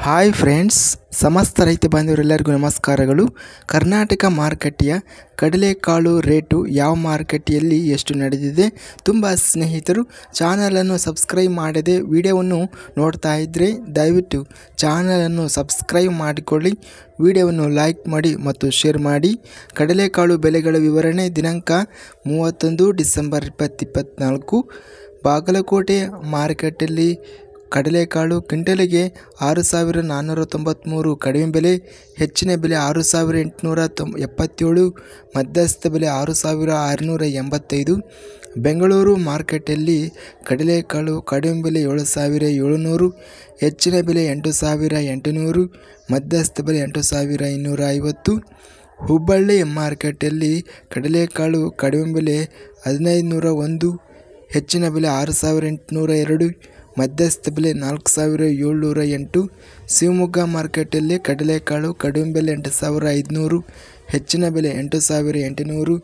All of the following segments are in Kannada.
ಹಾಯ್ ಫ್ರೆಂಡ್ಸ್, ಸಮಸ್ತ ರೈತ ಬಾಂಧವರೆಲ್ಲರಿಗೂ ನಮಸ್ಕಾರಗಳು. ಕರ್ನಾಟಕ ಮಾರುಕಟ್ಟೆಯ ಕಡಲೆಕಾಳು ರೇಟು ಯಾವ ಮಾರುಕಟ್ಟೆಯಲ್ಲಿ ಎಷ್ಟು ನಡೆದಿದೆ? ತುಂಬ ಸ್ನೇಹಿತರು ಚಾನಲನ್ನು ಸಬ್ಸ್ಕ್ರೈಬ್ ಮಾಡದೆ ವಿಡಿಯೋವನ್ನು ನೋಡ್ತಾ ಇದ್ದರೆ ದಯವಿಟ್ಟು ಚಾನಲನ್ನು ಸಬ್ಸ್ಕ್ರೈಬ್ ಮಾಡಿಕೊಳ್ಳಿ, ವಿಡಿಯೋವನ್ನು ಲೈಕ್ ಮಾಡಿ ಮತ್ತು ಶೇರ್ ಮಾಡಿ. ಕಡಲೆಕಾಳು ಬೆಲೆಗಳ ವಿವರಣೆ ದಿನಾಂಕ 31 ಡಿಸೆಂಬರ್ 2024. ಬಾಗಲಕೋಟೆ ಮಾರುಕಟ್ಟೆಯಲ್ಲಿ ಕಡಲೆಕಾಳು ಕ್ವಿಂಟಲಿಗೆ 6,493 ಕಡಿಮೆ ಬೆಲೆ, ಹೆಚ್ಚಿನ ಬೆಲೆ 6,877, ಮಧ್ಯಸ್ಥ ಬೆಲೆ 6,685. ಬೆಂಗಳೂರು ಮಾರುಕಟ್ಟೆಯಲ್ಲಿ ಕಡಲೆಕಾಳು ಕಡಿಮೆ ಬೆಲೆ 7,700, ಹೆಚ್ಚಿನ ಬೆಲೆ 8,800, ಮಧ್ಯಸ್ಥ ಬೆಲೆ 8,250. ಹುಬ್ಬಳ್ಳಿ ಮಾರುಕಟ್ಟೆಯಲ್ಲಿ ಕಡಲೆಕಾಳು ಕಡಿಮೆ ಬೆಲೆ 1,501, ಹೆಚ್ಚಿನ ಬೆಲೆ 6,802, ಮಧ್ಯಸ್ಥ ಬೆಲೆ 4,708. ಶಿವಮೊಗ್ಗ ಮಾರುಕಟ್ಟೆಯಲ್ಲಿ ಕಡಲೆಕಾಳು ಕಡಿಮೆ ಬೆಲೆ 8,500, ಹೆಚ್ಚಿನ ಬೆಲೆ 8,800,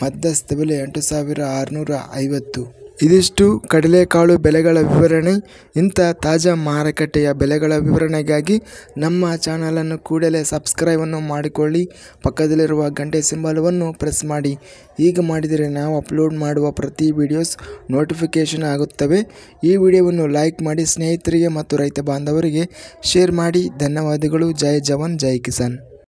ಮಧ್ಯಸ್ಥ ಬೆಲೆ 8,650. ಇದಿಷ್ಟು ಕಡಲೆಕಾಳು ಬೆಲೆಗಳ ವಿವರಣೆ. ಇಂಥ ತಾಜಾ ಮಾರುಕಟ್ಟೆಯ ಬೆಲೆಗಳ ವಿವರಣೆಗಾಗಿ ನಮ್ಮ ಚಾನಲನ್ನು ಕೂಡಲೇ ಸಬ್ಸ್ಕ್ರೈಬನ್ನು ಮಾಡಿಕೊಳ್ಳಿ, ಪಕ್ಕದಲ್ಲಿರುವ ಗಂಟೆ ಸಿಂಬಲವನ್ನು ಪ್ರೆಸ್ ಮಾಡಿ. ಈಗ ಮಾಡಿದರೆ ನಾವು ಅಪ್ಲೋಡ್ ಮಾಡುವ ಪ್ರತಿ ವಿಡಿಯೋಸ್ ನೋಟಿಫಿಕೇಷನ್ ಆಗುತ್ತವೆ. ಈ ವಿಡಿಯೋವನ್ನು ಲೈಕ್ ಮಾಡಿ, ಸ್ನೇಹಿತರಿಗೆ ಮತ್ತು ರೈತ ಬಾಂಧವರಿಗೆ ಶೇರ್ ಮಾಡಿ. ಧನ್ಯವಾದಗಳು. ಜೈ ಜವಾನ್, ಜೈ ಕಿಸಾನ್.